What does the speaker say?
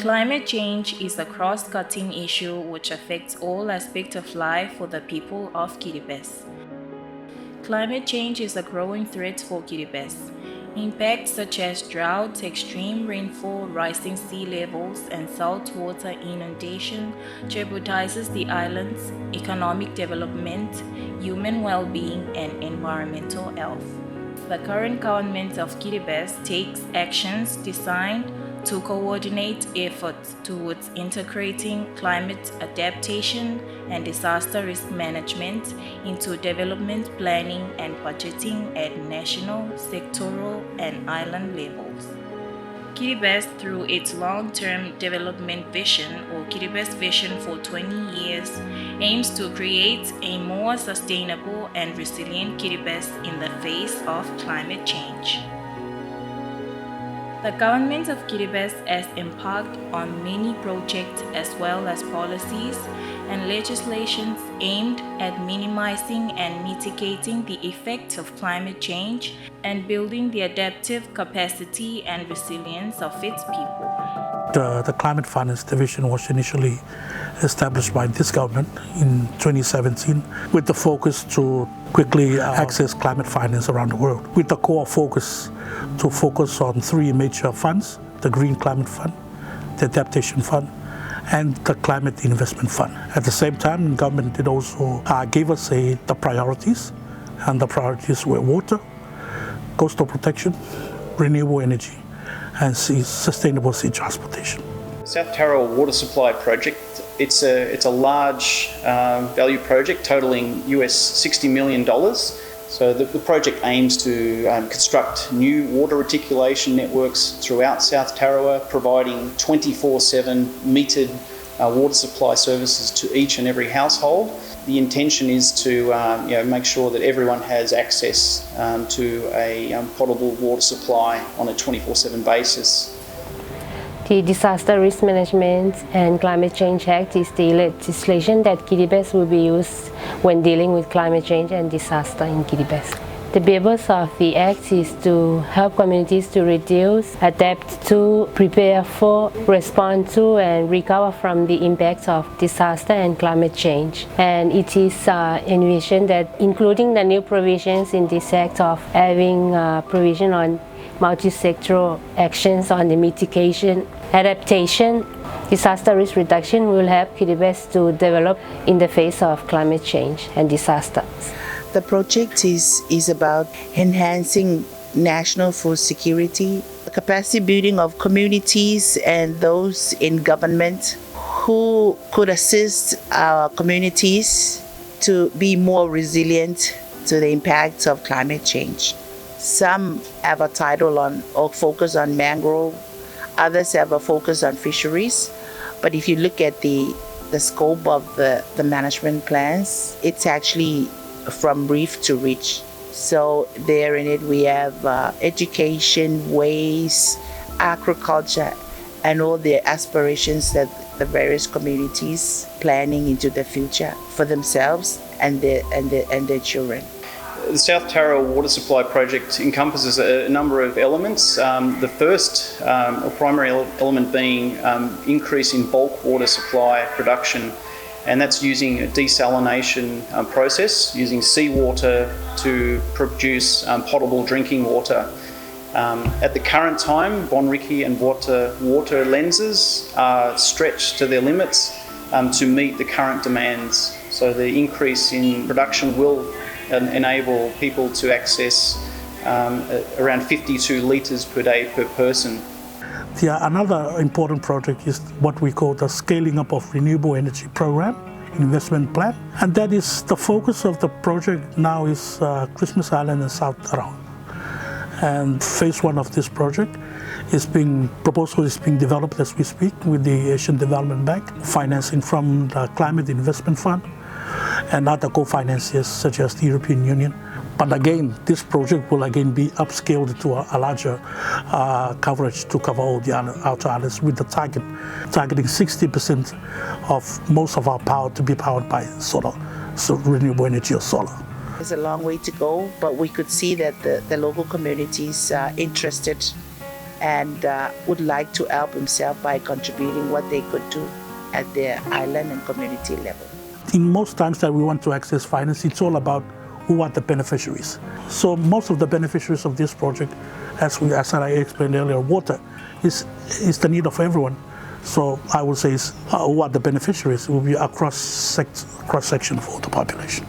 Climate change is a cross-cutting issue which affects all aspects of life for the people of Kiribati. Climate change is a growing threat for Kiribati. Impacts such as drought, extreme rainfall, rising sea levels, and saltwater inundation jeopardizes the island's economic development, human well-being, and environmental health. The current government of Kiribati takes actions designed to coordinate efforts towards integrating climate adaptation and disaster risk management into development planning and budgeting at national, sectoral, and island levels. Kiribati, through its long-term development vision, or Kiribati Vision for 20 years, aims to create a more sustainable and resilient Kiribati in the face of climate change. The government of Kiribati has embarked on many projects as well as policies and legislations aimed at minimizing and mitigating the effects of climate change and building the adaptive capacity and resilience of its people. The Climate Finance Division was initially established by this government in 2017 with the focus to quickly access climate finance around the world, with the core focus to focus on three major funds: the Green Climate Fund, the Adaptation Fund, and the Climate Investment Fund. At the same time, the government did also give us the priorities, and the priorities were water, coastal protection, renewable energy, and sustainable sea transportation. South Tarawa Water Supply Project, it's a large value project totaling US $60 million. So the project aims to construct new water reticulation networks throughout South Tarawa, providing 24/7 metered water supply services to each and every household. The intention is to make sure that everyone has access to a potable water supply on a 24/7 basis. The Disaster Risk Management and Climate Change Act is the legislation that Kiribati will be used when dealing with climate change and disaster in Kiribati. The purpose of the Act is to help communities to reduce, adapt to, prepare for, respond to, and recover from the impacts of disaster and climate change. And it is envisioned that, including the new provisions in this Act of having provision on multi-sectoral actions on the mitigation, adaptation, disaster risk reduction will help Kiribati to develop in the face of climate change and disasters. The project is about enhancing national food security, capacity building of communities and those in government who could assist our communities to be more resilient to the impacts of climate change. Some have a title on or focus on mangrove, others have a focus on fisheries. But if you look at the scope of the management plans, it's actually from reef to reach. So there in it we have education, waste, agriculture, and all the aspirations that the various communities planning into the future for themselves and their children. The South Tarawa Water Supply Project encompasses a number of elements. The first or primary element being increase in bulk water supply production, and that's using a desalination process, using seawater to produce potable drinking water. At the current time, Bonriki and water lenses are stretched to their limits to meet the current demands. So the increase in production will enable people to access around 52 litres per day per person. Another important project is what we call the Scaling Up of Renewable Energy Program investment plan, and that is the focus of the project now is Christmas Island and South Tarawa. And phase one of this project proposal is being developed as we speak with the Asian Development Bank, financing from the Climate Investment Fund and other co-financiers such as the European Union. But again, this project will again be upscaled to a larger coverage to cover all the outer islands, with the targeting 60% of most of our power to be powered by solar, so renewable energy or solar. There's a long way to go, but we could see that the local communities are interested and would like to help himself by contributing what they could do at their island and community level. In most times that we want to access finance, it's all about who are the beneficiaries. So most of the beneficiaries of this project, as I explained earlier, water is the need of everyone. So I would say who are the beneficiaries will be a cross section for the population.